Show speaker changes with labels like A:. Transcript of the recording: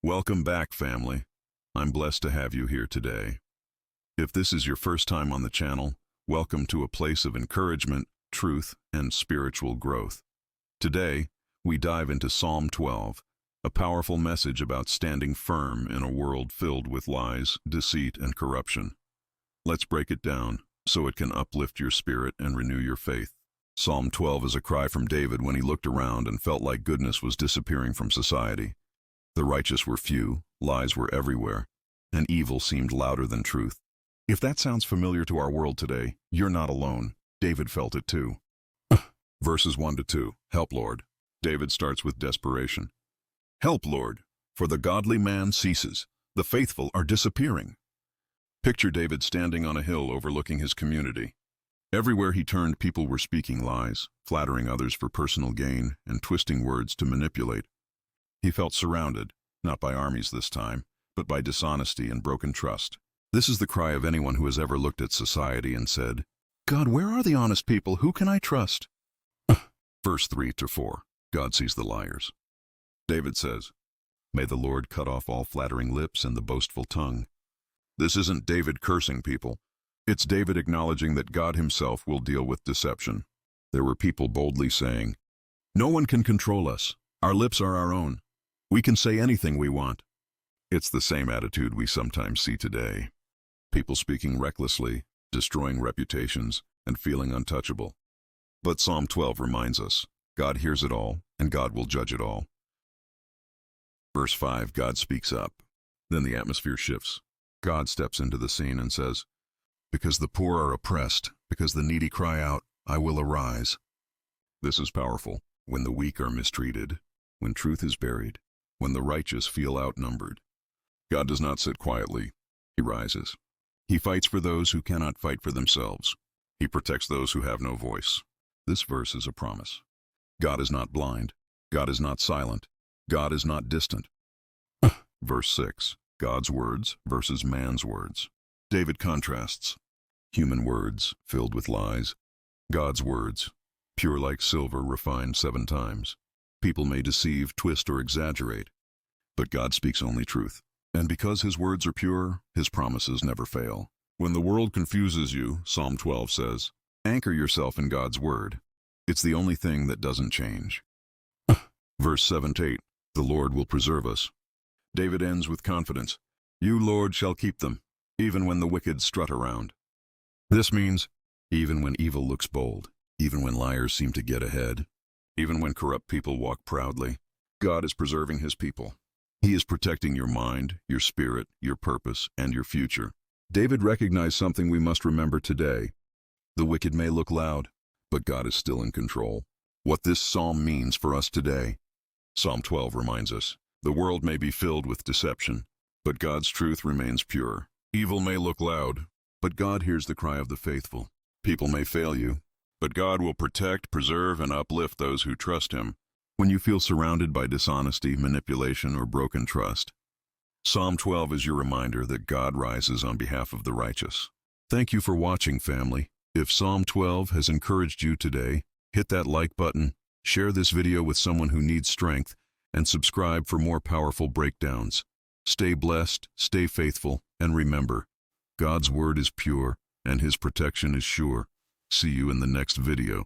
A: Welcome back, family. I'm blessed to have you here today. If this is your first time on the channel, welcome to a place of encouragement, truth, and spiritual growth. Today, we dive into Psalm 12, a powerful message about standing firm in a world filled with lies, deceit, and corruption. Let's break it down so it can uplift your spirit and renew your faith. Psalm 12 is a cry from David when he looked around and felt like goodness was disappearing from society. The righteous were few, lies were everywhere, and evil seemed louder than truth. If that sounds familiar to our world today, you're not alone. David felt it too. Verses 1 to 2, Help, Lord. David starts with desperation. Help, Lord, for the godly man ceases. The faithful are disappearing. Picture David standing on a hill overlooking his community. Everywhere he turned, people were speaking lies, flattering others for personal gain, and twisting words to manipulate. He felt surrounded, not by armies this time, but by dishonesty and broken trust. This is the cry of anyone who has ever looked at society and said, God, where are the honest people? Who can I trust? Verse 3 to 4, God sees the liars. David says, May the Lord cut off all flattering lips and the boastful tongue. This isn't David cursing people. It's David acknowledging that God himself will deal with deception. There were people boldly saying, No one can control us. Our lips are our own. We can say anything we want. It's the same attitude we sometimes see today. People speaking recklessly, destroying reputations, and feeling untouchable. But Psalm 12 reminds us, God hears it all, and God will judge it all. Verse 5, God speaks up. Then the atmosphere shifts. God steps into the scene and says, Because the poor are oppressed, because the needy cry out, I will arise. This is powerful. When the weak are mistreated, when truth is buried, when the righteous feel outnumbered. God does not sit quietly. He rises. He fights for those who cannot fight for themselves. He protects those who have no voice. This verse is a promise. God is not blind. God is not silent. God is not distant. Verse 6, God's words versus man's words. David contrasts human words filled with lies, God's words, pure like silver refined 7 times. People may deceive, twist, or exaggerate, but God speaks only truth. And because his words are pure, his promises never fail. When the world confuses you, Psalm 12 says, anchor yourself in God's word. It's the only thing that doesn't change. Verse 7 to 8, the Lord will preserve us. David ends with confidence. You, Lord, shall keep them, even when the wicked strut around. This means, even when evil looks bold, even when liars seem to get ahead, even when corrupt people walk proudly, God is preserving his people. He is protecting your mind, your spirit, your purpose, and your future. David recognized something we must remember today. The wicked may look loud, but God is still in control. What this psalm means for us today. Psalm 12 reminds us, the world may be filled with deception, but God's truth remains pure. Evil may look loud, but God hears the cry of the faithful. People may fail you, but God will protect, preserve, and uplift those who trust him. When you feel surrounded by dishonesty, manipulation, or broken trust, Psalm 12 is your reminder that God rises on behalf of the righteous. Thank you for watching, family. If Psalm 12 has encouraged you today, hit that like button, share this video with someone who needs strength, and subscribe for more powerful breakdowns. Stay blessed, stay faithful, and remember, God's word is pure, and his protection is sure. See you in the next video.